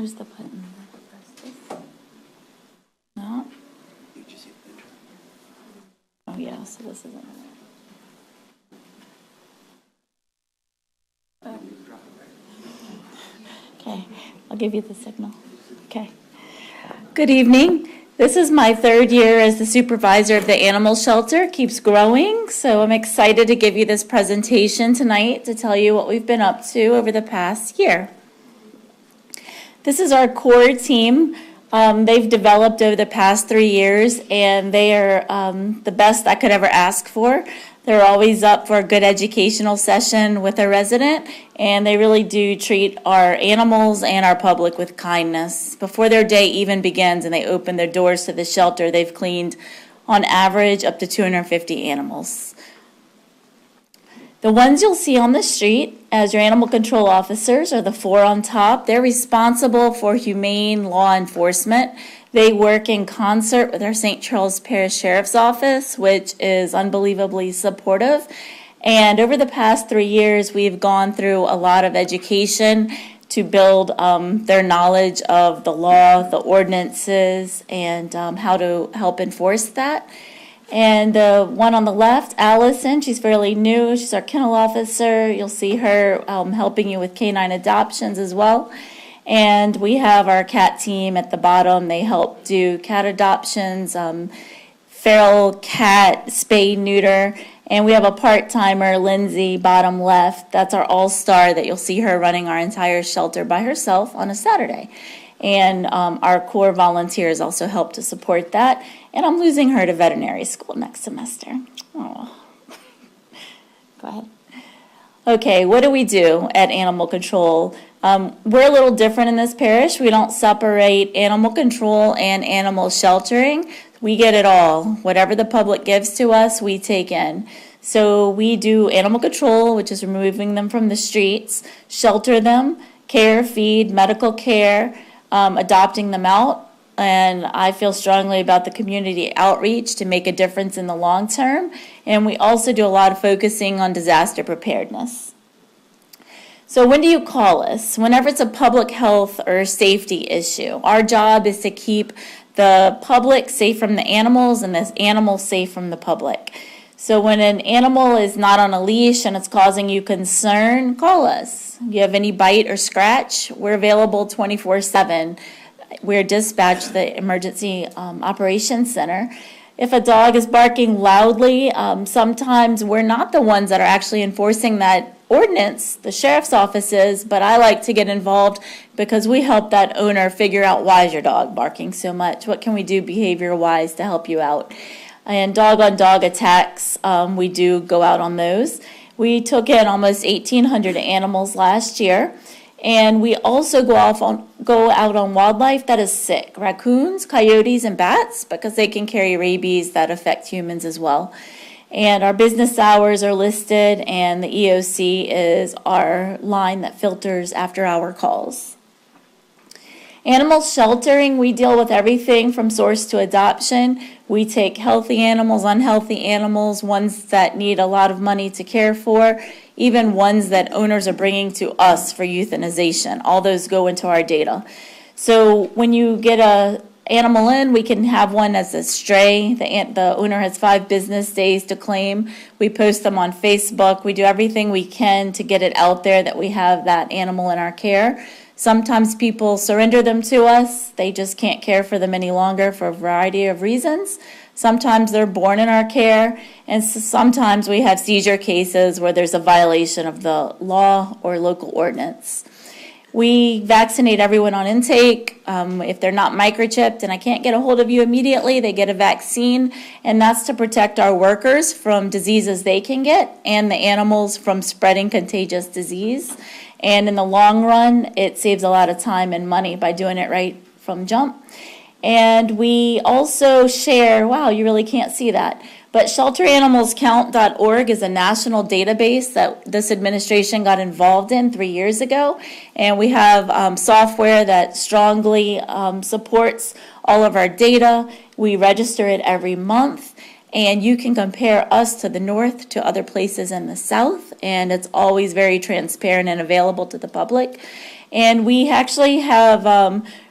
Where's the button? No? Oh, yeah, so this isn't it. Oh. Okay, I'll give you the signal. Okay. Good evening. This is my third year as the supervisor of the animal shelter. It keeps growing, so I'm excited to give you this presentation tonight to tell you what we've been up to over the past year. This is our core team. They've developed over the past 3 years, and they are the best I could ever ask for. They're always up for a good educational session with a resident, and they really do treat our animals and our public with kindness. Before their day even begins and they open their doors to the shelter, they've cleaned, on average, up to 250 animals. The ones you'll see on the street as your animal control officers are the 4 on top. They're responsible for humane law enforcement. They work in concert with our St. Charles Parish Sheriff's Office, which is unbelievably supportive. And over the past 3 years, we've gone through a lot of education to build their knowledge of the law, the ordinances, and how to help enforce that. And the one on the left, Allison, she's fairly new. She's our kennel officer. You'll see her helping you with canine adoptions as well. And we have our cat team at the bottom. They help do cat adoptions, feral cat, spay, neuter. And we have a part-timer, Lindsay, bottom left. That's our all-star that you'll see her running our entire shelter by herself on a Saturday. And our core volunteers also help to support that. And I'm losing her to veterinary school next semester. Oh. Go ahead. Okay, what do we do at Animal Control? We're a little different in this parish. We don't separate animal control and animal sheltering. We get it all. Whatever the public gives to us, we take in. So we do animal control, which is removing them from the streets, shelter them, care, feed, medical care, adopting them out. And I feel strongly about the community outreach to make a difference in the long term. And we also do a lot of focusing on disaster preparedness. So when do you call us? Whenever it's a public health or safety issue. Our job is to keep the public safe from the animals and the animals safe from the public. So when an animal is not on a leash and it's causing you concern, call us. If you have any bite or scratch, we're available 24/7. We're dispatched to the Emergency Operations Center. If a dog is barking loudly, sometimes we're not the ones that are actually enforcing that ordinance, the sheriff's office is, but I like to get involved because we help that owner figure out why is your dog barking so much? What can we do behavior-wise to help you out? And dog-on-dog attacks, we do go out on those. We took in almost 1,800 animals last year. And we also go out on wildlife that is sick, raccoons, coyotes, and bats, because they can carry rabies that affect humans as well. And our business hours are listed, and the EOC is our line that filters after-hour calls. Animal sheltering, we deal with everything from source to adoption. We take healthy animals, unhealthy animals, ones that need a lot of money to care for, even ones that owners are bringing to us for euthanization. All those go into our data. So when you get an animal in, we can have one as a stray. The owner has 5 business days to claim. We post them on Facebook. We do everything we can to get it out there that we have that animal in our care. Sometimes people surrender them to us. They just can't care for them any longer for a variety of reasons. Sometimes they're born in our care, and sometimes we have seizure cases where there's a violation of the law or local ordinance. We vaccinate everyone on intake. If they're not microchipped and I can't get a hold of you immediately, they get a vaccine, and that's to protect our workers from diseases they can get and the animals from spreading contagious disease. And in the long run, it saves a lot of time and money by doing it right from jump. And we also share, wow, you really can't see that, but shelteranimalscount.org is a national database that this administration got involved in 3 years ago. And we have software that strongly supports all of our data. We register it every month. And you can compare us to the north to other places in the south. And it's always very transparent and available to the public. And we actually have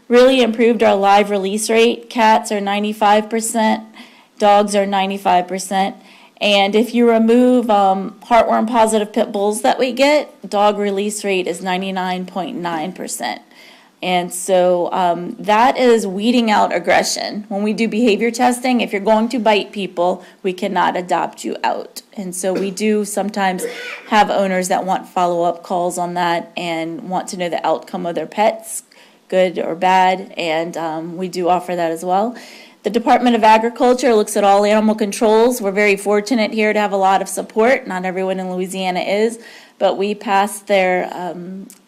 really improved our live release rate. Cats are 95%, dogs are 95%. And if you remove heartworm positive pit bulls that we get, dog release rate is 99.9%. And so that is weeding out aggression. When we do behavior testing, if you're going to bite people, we cannot adopt you out. And so we do sometimes have owners that want follow-up calls on that and want to know the outcome of their pets, good or bad, and we do offer that as well. The Department of Agriculture looks at all animal controls. We're very fortunate here to have a lot of support. Not everyone in Louisiana is, but we passed their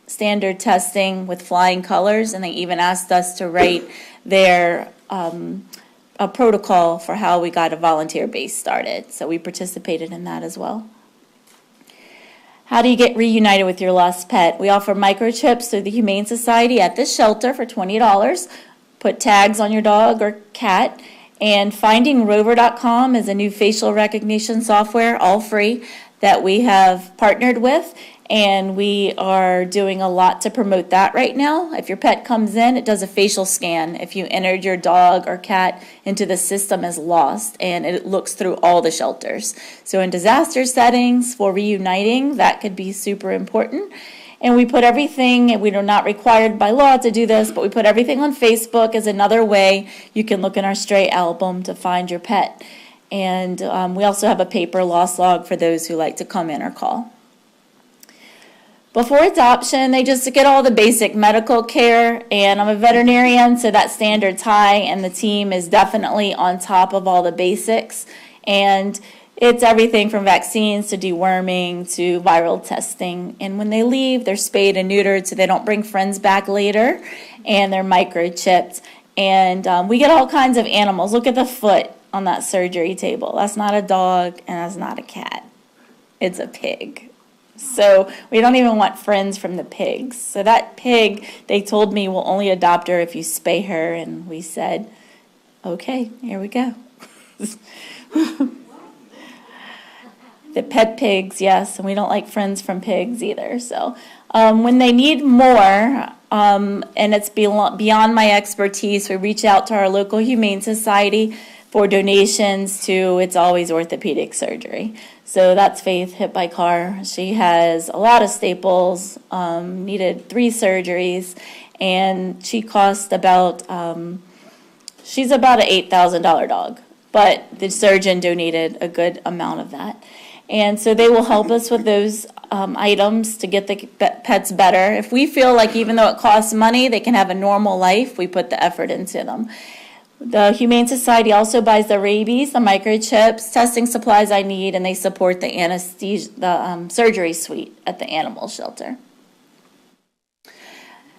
standard testing with flying colors, and they even asked us to write their a protocol for how we got a volunteer base started. So we participated in that as well. How do you get reunited with your lost pet? We offer microchips through the Humane Society at this shelter for $20. Put tags on your dog or cat. And FindingRover.com is a new facial recognition software, all free, that we have partnered with. And we are doing a lot to promote that right now. If your pet comes in, it does a facial scan. If you entered your dog or cat into the system as lost, and it looks through all the shelters. So in disaster settings for reuniting, that could be super important. And we put everything, and we are not required by law to do this, but we put everything on Facebook as another way you can look in our stray album to find your pet. And we also have a paper loss log for those who like to come in or call. Before adoption, they just get all the basic medical care, and I'm a veterinarian, so that standard's high, and the team is definitely on top of all the basics. And it's everything from vaccines to deworming to viral testing. And when they leave, they're spayed and neutered so they don't bring friends back later, and they're microchipped. And we get all kinds of animals. Look at the foot on that surgery table. That's not a dog, and that's not a cat. It's a pig. So we don't even want friends from the pigs. So that pig, they told me, we'll only adopt her if you spay her. And we said, okay, here we go. The pet pigs, yes, and we don't like friends from pigs either. So when they need more, and it's beyond my expertise, we reach out to our local Humane Society for donations to It's Always Orthopedic Surgery. So that's Faith, hit by car. She has a lot of staples, needed 3 surgeries, and she cost about, she's about an $8,000 dog, but the surgeon donated a good amount of that. And so they will help us with those items to get the pets better. If we feel like even though it costs money, they can have a normal life, we put the effort into them. The Humane Society also buys the rabies, the microchips, testing supplies I need, and they support the anesthesia, the surgery suite at the animal shelter.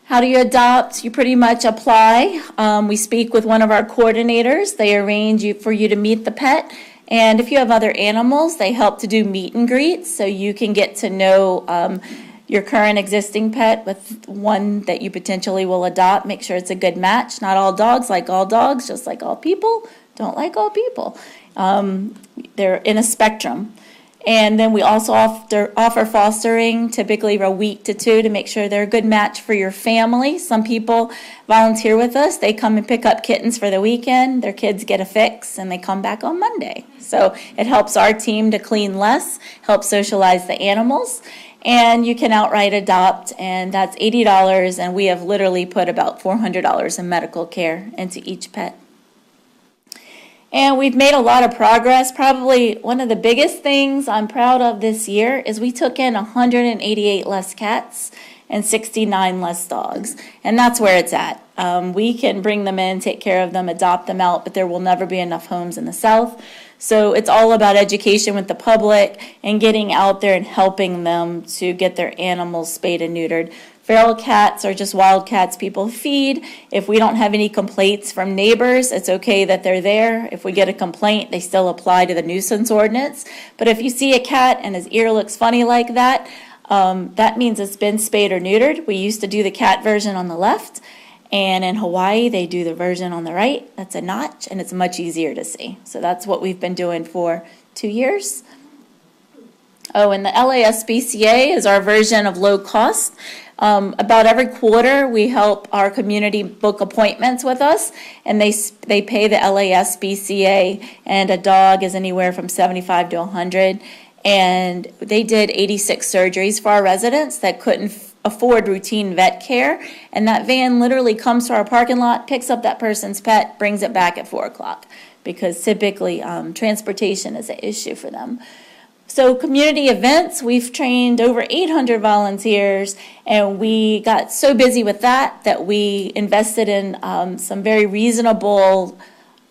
How do you adopt? You pretty much apply. We speak with one of our coordinators. They arrange for you to meet the pet. And if you have other animals, they help to do meet and greets so you can get to know your current existing pet with one that you potentially will adopt. Make sure it's a good match. Not all dogs like all dogs, just like all people don't like all people. They're in a spectrum. And then we also offer fostering, typically a week to 2, to make sure they're a good match for your family. Some people volunteer with us. They come and pick up kittens for the weekend. Their kids get a fix, and they come back on Monday. So it helps our team to clean less, helps socialize the animals. And you can outright adopt, and that's $80, and we have literally put about $400 in medical care into each pet. And we've made a lot of progress. Probably one of the biggest things I'm proud of this year is we took in 188 less cats and 69 less dogs. And that's where it's at. We can bring them in, take care of them, adopt them out, but there will never be enough homes in the South. So it's all about education with the public and getting out there and helping them to get their animals spayed and neutered. Feral cats are just wild cats people feed. If we don't have any complaints from neighbors, it's okay that they're there. If we get a complaint, they still apply to the nuisance ordinance. But if you see a cat and his ear looks funny like that, that means it's been spayed or neutered. We used to do the cat version on the left, and in Hawaii, they do the version on the right. That's a notch, and it's much easier to see. So that's what we've been doing for 2 years. Oh, and the LASBCA is our version of low cost. About every quarter, we help our community book appointments with us, and they pay the LASBCA, and a dog is anywhere from 75 to 100. And they did 86 surgeries for our residents that couldn't afford routine vet care, and that van literally comes to our parking lot, picks up that person's pet, brings it back at 4 o'clock, because typically transportation is an issue for them. So community events, we've trained over 800 volunteers, and we got so busy with that we invested in some very reasonable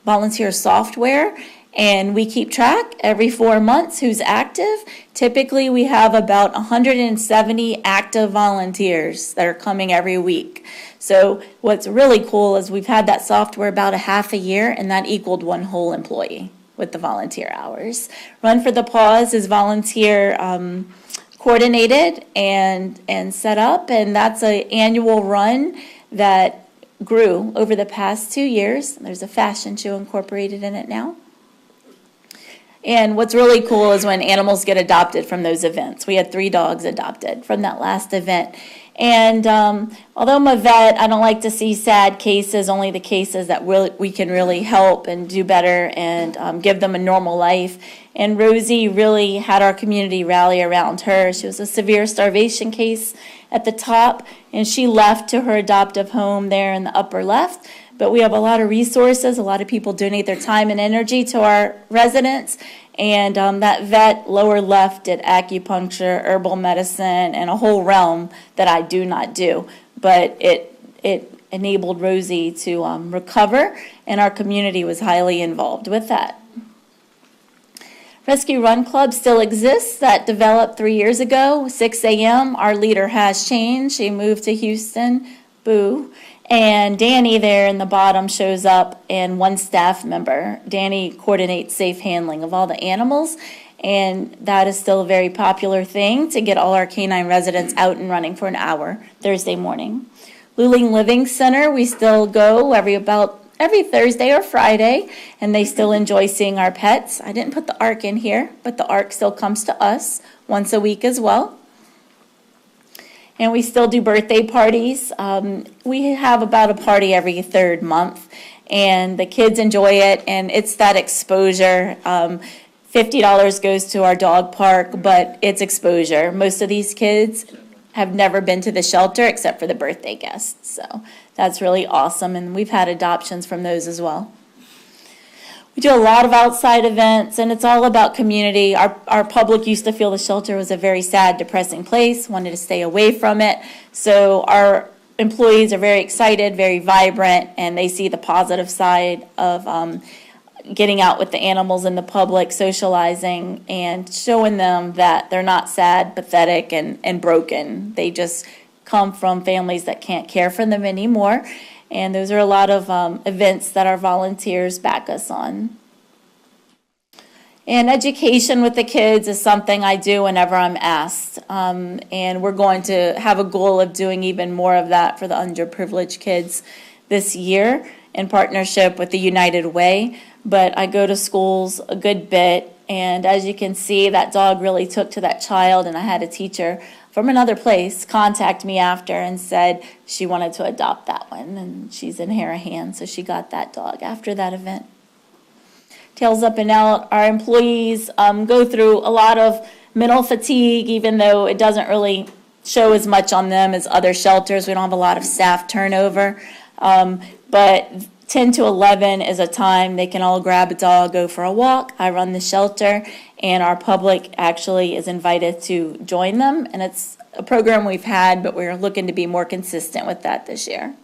volunteer software, and we keep track every 4 months who's active. Typically, we have about 170 active volunteers that are coming every week. So what's really cool is we've had that software about a half a year, and that equaled one whole employee with the volunteer hours. Run for the Paws is volunteer coordinated and set up, and that's an annual run that grew over the past 2 years. There's a fashion show incorporated in it now. And what's really cool is when animals get adopted from those events. We had 3 dogs adopted from that last event. And although I'm a vet, I don't like to see sad cases, only the cases that we can really help and do better and give them a normal life. And Rosie really had our community rally around her. She was a severe starvation case at the top, and she left to her adoptive home there in the upper left. But we have a lot of resources. A lot of people donate their time and energy to our residents. And that vet lower left did acupuncture, herbal medicine, and a whole realm that I do not do. But it enabled Rosie to recover, and our community was highly involved with that. Rescue Run Club still exists. That developed 3 years ago, 6 a.m. Our leader has changed. She moved to Houston. Boo. And Danny there in the bottom shows up, and one staff member. Danny coordinates safe handling of all the animals, and that is still a very popular thing to get all our canine residents out and running for an hour Thursday morning. Luling Living Center, we still go every Thursday or Friday, and they still enjoy seeing our pets. I didn't put the ARC in here, but the ARC still comes to us once a week as well. And we still do birthday parties. We have about a party every 3rd month, and the kids enjoy it, and it's that exposure. $50 goes to our dog park, but it's exposure. Most of these kids have never been to the shelter except for the birthday guests, so that's really awesome, and we've had adoptions from those as well. We do a lot of outside events, and it's all about community. Our public used to feel the shelter was a very sad, depressing place, wanted to stay away from it. So our employees are very excited, very vibrant, and they see the positive side of getting out with the animals and the public, socializing, and showing them that they're not sad, pathetic, and broken. They just come from families that can't care for them anymore. And those are a lot of events that our volunteers back us on. And education with the kids is something I do whenever I'm asked. And we're going to have a goal of doing even more of that for the underprivileged kids this year in partnership with the United Way. But I go to schools a good bit, and as you can see, that dog really took to that child, and I had a teacher from another place contact me after and said she wanted to adopt that one, and she's in Harahan, so she got that dog after that event. Tails Up and Out, our employees go through a lot of mental fatigue, even though it doesn't really show as much on them as other shelters. We don't have a lot of staff turnover, but 10 to 11 is a time they can all grab a dog, go for a walk. I run the shelter, and our public actually is invited to join them. And it's a program we've had, but we're looking to be more consistent with that this year.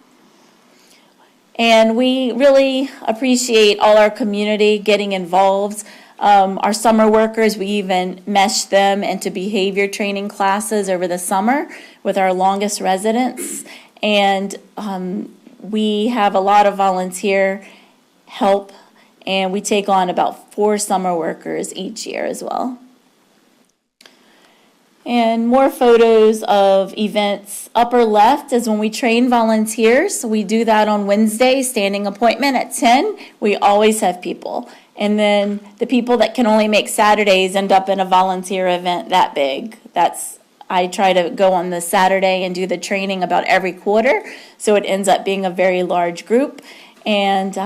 And we really appreciate all our community getting involved. Our summer workers, we even mesh them into behavior training classes over the summer with our longest residents. And we have a lot of volunteer help, and we take on about 4 summer workers each year as well. And more photos of events. Upper left is when we train volunteers. We do that on Wednesday, standing appointment at 10. We always have people. And then the people that can only make Saturdays end up in a volunteer event that big. I try to go on the Saturday and do the training about every quarter, so it ends up being a very large group. And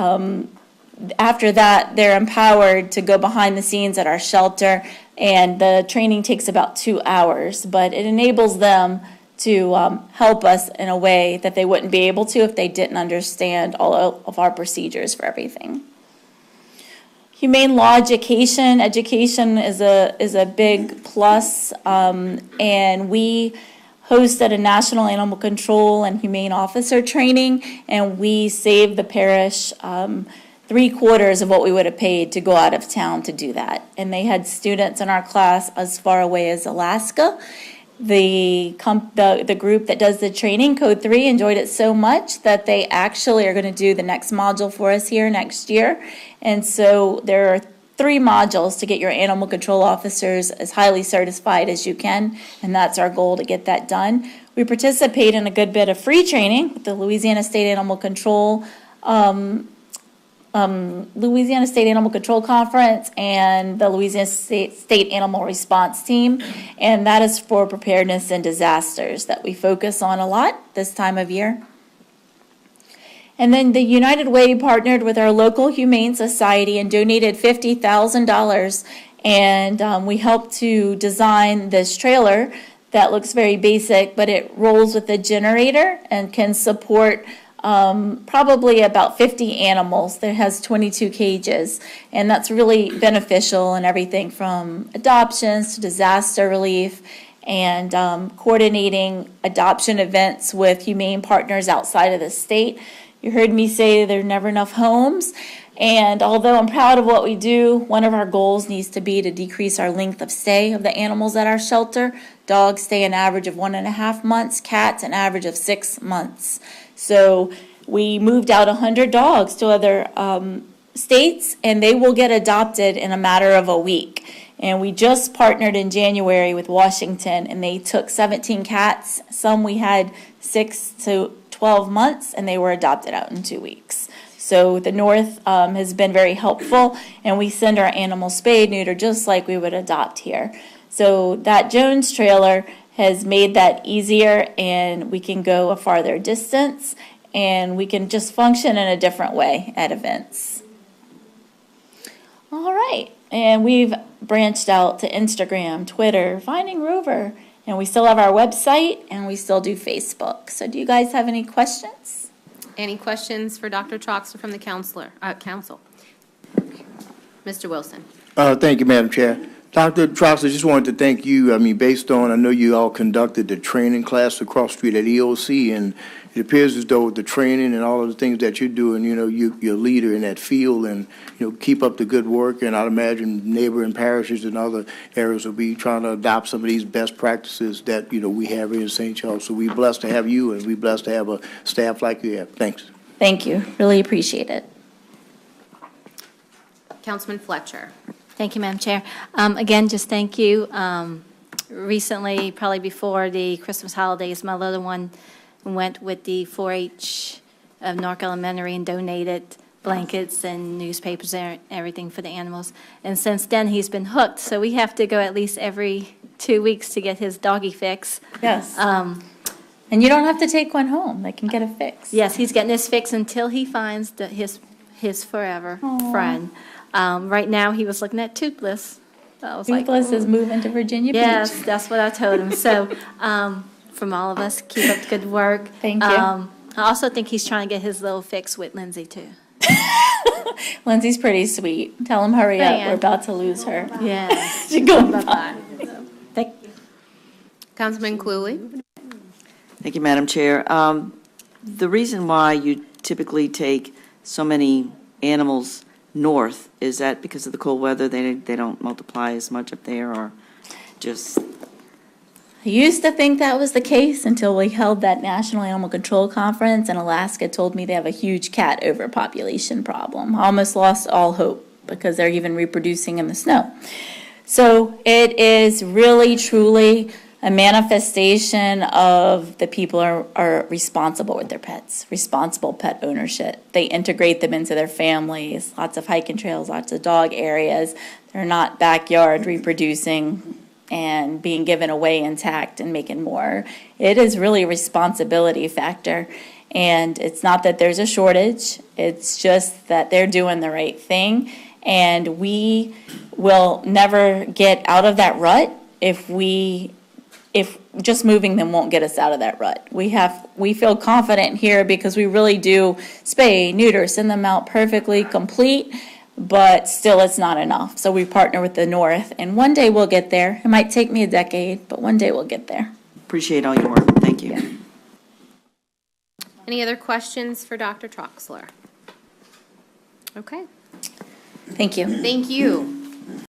after that, they're empowered to go behind the scenes at our shelter, and the training takes about 2 hours, but it enables them to help us in a way that they wouldn't be able to if they didn't understand all of our procedures for everything. Humane law education is a big plus, and we hosted a national animal control and humane officer training, and we saved the parish 3/4 of what we would have paid to go out of town to do that. And they had students in our class as far away as Alaska. The group that does the training, Code 3, enjoyed it so much that they actually are going to do the next module for us here next year. And so there are 3 modules to get your animal control officers as highly certified as you can, and that's our goal, to get that done. We participate in a good bit of free training with the Louisiana State Animal Control Conference and the Louisiana State Animal Response Team, and that is for preparedness and disasters that we focus on a lot this time of year. And then the United Way partnered with our local Humane Society and donated $50,000, and we helped to design this trailer that looks very basic, but it rolls with a generator and can support probably about 50 animals. That has 22 cages, and that's really beneficial in everything from adoptions to disaster relief and coordinating adoption events with humane partners outside of the state. You heard me say there are never enough homes, and although I'm proud of what we do, one of our goals needs to be to decrease our length of stay of the animals at our shelter. Dogs stay an average of 1.5 months, cats an average of 6 months. So we moved out 100 dogs to other states, and they will get adopted in a matter of a week. And we just partnered in January with Washington, and they took 17 cats. Some we had 6 to 12 months, and they were adopted out in 2 weeks. So the North has been very helpful, and we send our animals spayed, neutered, just like we would adopt here. So that Jones trailer has made that easier, and we can go a farther distance, and we can just function in a different way at events. All right, and we've branched out to Instagram, Twitter, Finding Rover, and we still have our website, and we still do Facebook. So do you guys have any questions? Any questions for Dr. Troxler from the council? Mr. Wilson. Thank you, Madam Chair. Dr. Troxler, just wanted to thank you. I mean, based on, I know you all conducted the training class across the street at EOC, and it appears as though with the training and all of the things that you're doing, you know, you're a leader in that field, and, you know, keep up the good work. And I'd imagine neighboring parishes and other areas will be trying to adopt some of these best practices that, you know, we have here in St. Charles. So we're blessed to have you, and we're blessed to have a staff like you have. Thanks. Thank you. Really appreciate it. Councilman Fletcher. Thank you, Madam Chair. Again, just thank you. Recently, probably before the Christmas holidays, my little one went with the 4-H of Newark Elementary and donated blankets and newspapers and everything for the animals. And since then, he's been hooked. So we have to go at least every 2 weeks to get his doggy fix. Yes. And you don't have to take one home. They can get a fix. Yes, he's getting his fix until he finds his forever friend. Right now, he was looking at Toothless. I was Toothless like, is moving to Virginia Beach. Yes, that's what I told him. So from all of us, keep up the good work. Thank you. I also think he's trying to get his little fix with Lindsay, too. Lindsay's pretty sweet. Tell him hurry up. We're about to lose her. Yes. She's going Bye-bye. Thank you. Councilman Cluley. Thank you, Madam Chair. The reason why you typically take so many animals north, is that because of the cold weather? They don't multiply as much up there, or just? I used to think that was the case until we held that National Animal Control Conference, and Alaska told me they have a huge cat overpopulation problem. I almost lost all hope because they're even reproducing in the snow. So it is really, truly a manifestation of the people are responsible with their pets, responsible pet ownership. They integrate them into their families, lots of hiking trails, lots of dog areas. They're not backyard reproducing and being given away intact and making more. It is really a responsibility factor. And it's not that there's a shortage, it's just that they're doing the right thing. And we will never get out of that rut if just moving them won't get us out of that rut. We feel confident here because we really do spay, neuter, send them out perfectly complete, but still it's not enough. So we partner with the North, and one day we'll get there. It might take me a decade, but one day we'll get there. Appreciate all your work. Thank you. Yeah. Any other questions for Dr. Troxler? Okay, Thank you. thank you.